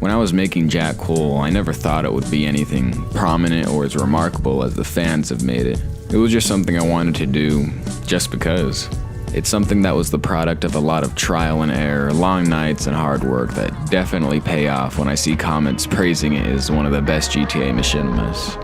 When I was making Jack Cole, I never thought it would be anything prominent or as remarkable as the fans have made it. It was just something I wanted to do, just because. It's something that was the product of a lot of trial and error, long nights, and hard work that definitely pay off when I see comments praising it as one of the best GTA machinimas.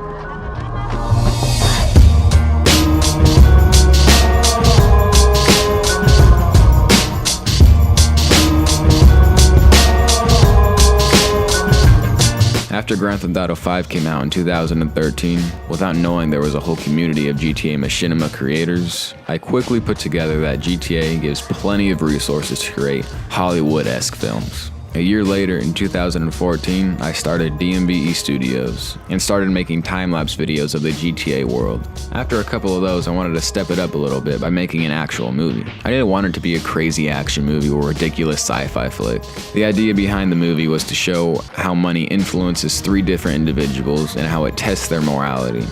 After Grand Theft Auto 5 came out in 2013, without knowing there was a whole community of GTA machinima creators, I quickly put together that GTA gives plenty of resources to create Hollywood-esque films. A year later, in 2014, I started DMBE Studios and started making time-lapse videos of the GTA world. After a couple of those, I wanted to step it up a little bit by making an actual movie. I didn't want it to be a crazy action movie or ridiculous sci-fi flick. The idea behind the movie was to show how money influences 3 different individuals and how it tests their morality.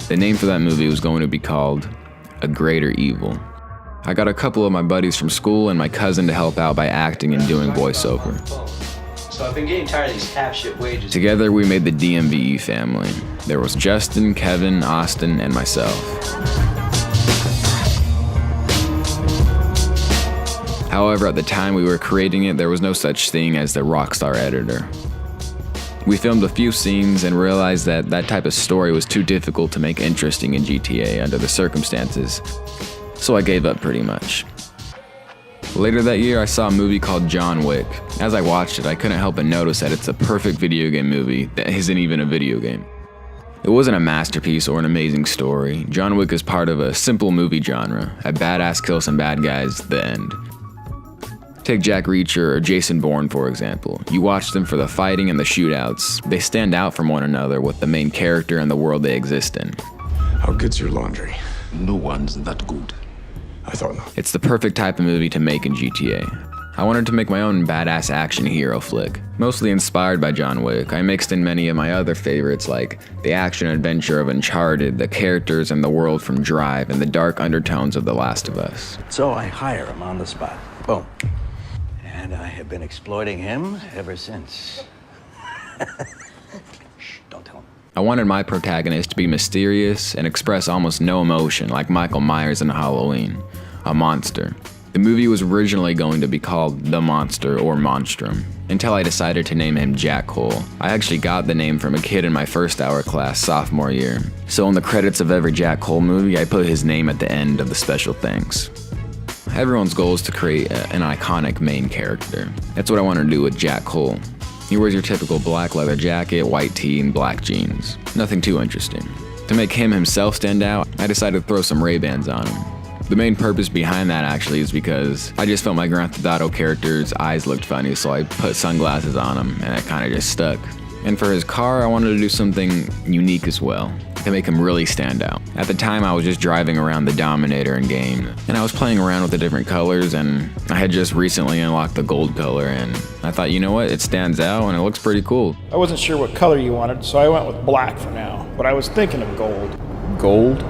The name for that movie was going to be called A Greater Evil. I got a couple of my buddies from school and my cousin to help out by acting and doing voiceover. So I've been getting tired of these half shit wages. Together we made the DMBE family. There was Justin, Kevin, Austin, and myself. However, at the time we were creating it, there was no such thing as the Rockstar editor. We filmed a few scenes and realized that that type of story was too difficult to make interesting in GTA under the circumstances. So I gave up pretty much. Later that year, I saw a movie called John Wick. As I watched it, I couldn't help but notice that it's a perfect video game movie that isn't even a video game. It wasn't a masterpiece or an amazing story. John Wick is part of a simple movie genre. A badass kills some bad guys, the end. Take Jack Reacher or Jason Bourne, for example. You watch them for the fighting and the shootouts. They stand out from one another with the main character and the world they exist in. How good's your laundry? No one's that good. I thought not. It's the perfect type of movie to make in GTA. I wanted to make my own badass action hero flick. Mostly inspired by John Wick, I mixed in many of my other favorites like the action adventure of Uncharted, the characters and the world from Drive, and the dark undertones of The Last of Us. So I hire him on the spot. Boom. And I have been exploiting him ever since. Shh, don't tell him. I wanted my protagonist to be mysterious and express almost no emotion like Michael Myers in Halloween, a monster. The movie was originally going to be called The Monster or Monstrum, until I decided to name him Jack Cole. I actually got the name from a kid in my first hour class sophomore year. So in the credits of every Jack Cole movie, I put his name at the end of the special thanks. Everyone's goal is to create an iconic main character. That's what I wanted to do with Jack Cole. He wears your typical black leather jacket, white tee, and black jeans. Nothing too interesting. To make him himself stand out, I decided to throw some Ray-Bans on him. The main purpose behind that actually is because I just felt my Grand Theft Auto character's eyes looked funny, so I put sunglasses on him, and it kind of just stuck. And for his car, I wanted to do something unique as well, to make him really stand out. At the time, I was just driving around the Dominator in game, and I was playing around with the different colors, and I had just recently unlocked the gold color, and I thought, you know what, it stands out and it looks pretty cool. I wasn't sure what color you wanted, so I went with black for now, but I was thinking of gold. Gold?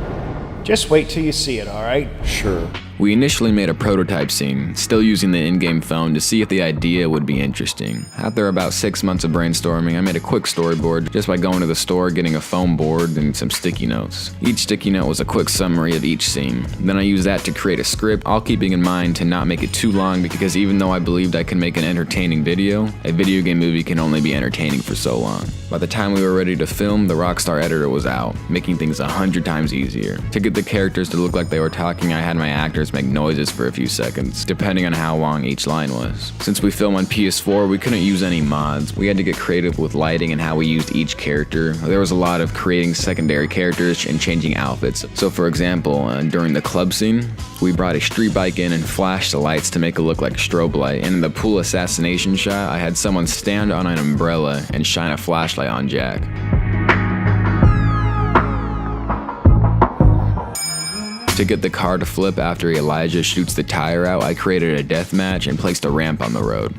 Just wait till you see it, all right? Sure. We initially made a prototype scene, still using the in-game phone to see if the idea would be interesting. After about 6 months of brainstorming, I made a quick storyboard just by going to the store, getting a foam board, and some sticky notes. Each sticky note was a quick summary of each scene. Then I used that to create a script, all keeping in mind to not make it too long because even though I believed I could make an entertaining video, a video game movie can only be entertaining for so long. By the time we were ready to film, the Rockstar editor was out, making things 100 times easier. To get the characters to look like they were talking, I had my actors make noises for a few seconds, depending on how long each line was. Since we film on PS4, we couldn't use any mods. We had to get creative with lighting and how we used each character. There was a lot of creating secondary characters and changing outfits. So for example, during the club scene, we brought a street bike in and flashed the lights to make it look like a strobe light. And in the pool assassination shot, I had someone stand on an umbrella and shine a flashlight on Jack. To get the car to flip after Elijah shoots the tire out, I created a death match and placed a ramp on the road.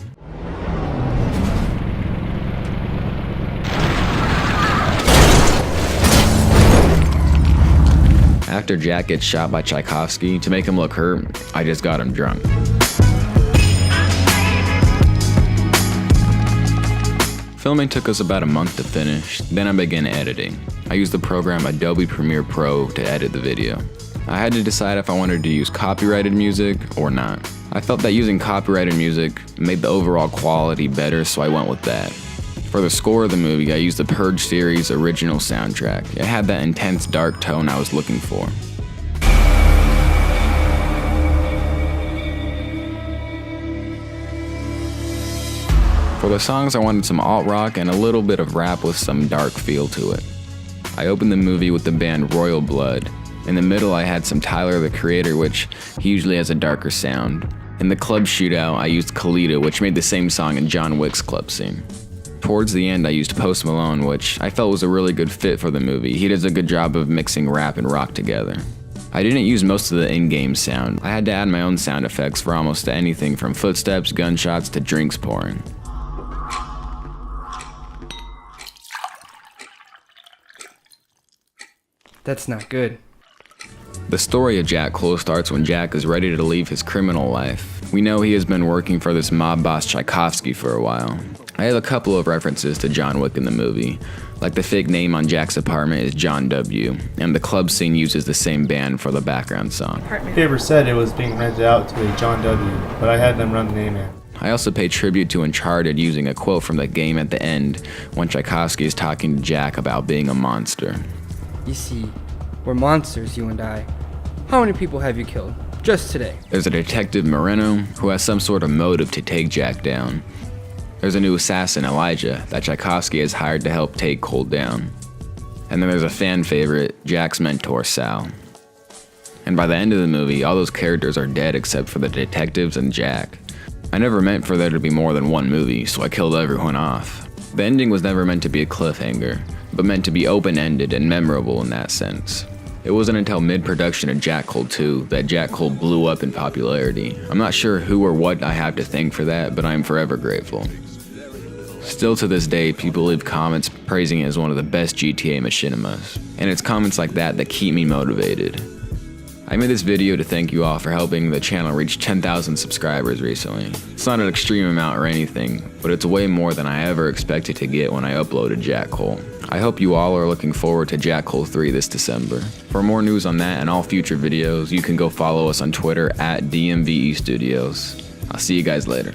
After Jack gets shot by Tchaikovsky, to make him look hurt, I just got him drunk. Filming took us about a month to finish, then I began editing. I used the program Adobe Premiere Pro to edit the video. I had to decide if I wanted to use copyrighted music or not. I felt that using copyrighted music made the overall quality better, so I went with that. For the score of the movie, I used the Purge series original soundtrack. It had that intense dark tone I was looking for. For the songs, I wanted some alt-rock and a little bit of rap with some dark feel to it. I opened the movie with the band Royal Blood. In the middle, I had some Tyler, the Creator, which he usually has a darker sound. In the club shootout, I used Khalida, which made the same song in John Wick's club scene. Towards the end, I used Post Malone, which I felt was a really good fit for the movie. He does a good job of mixing rap and rock together. I didn't use most of the in-game sound. I had to add my own sound effects for almost anything from footsteps, gunshots, to drinks pouring. That's not good. The story of Jack Cole starts when Jack is ready to leave his criminal life. We know he has been working for this mob boss Tchaikovsky for a while. I have a couple of references to John Wick in the movie, like the fake name on Jack's apartment is John W., and the club scene uses the same band for the background song. Faber said it was being rented out to a John W., but I had them run the name in. I also pay tribute to Uncharted using a quote from the game at the end when Tchaikovsky is talking to Jack about being a monster. You see, we're monsters, you and I. How many people have you killed? Just today. There's a detective, Moreno, who has some sort of motive to take Jack down. There's a new assassin, Elijah, that Tchaikovsky has hired to help take Cole down. And then there's a fan favorite, Jack's mentor, Sal. And by the end of the movie, all those characters are dead except for the detectives and Jack. I never meant for there to be more than one movie, so I killed everyone off. The ending was never meant to be a cliffhanger, but meant to be open-ended and memorable in that sense. It wasn't until mid-production of Jack Cole 2 that Jack Cole blew up in popularity. I'm not sure who or what I have to thank for that, but I am forever grateful. Still to this day, people leave comments praising it as one of the best GTA machinimas, and it's comments like that that keep me motivated. I made this video to thank you all for helping the channel reach 10,000 subscribers recently. It's not an extreme amount or anything, but it's way more than I ever expected to get when I uploaded Jack Cole. I hope you all are looking forward to Jack Cole 3 this December. For more news on that and all future videos, you can go follow us on Twitter at DMVE Studios. I'll see you guys later.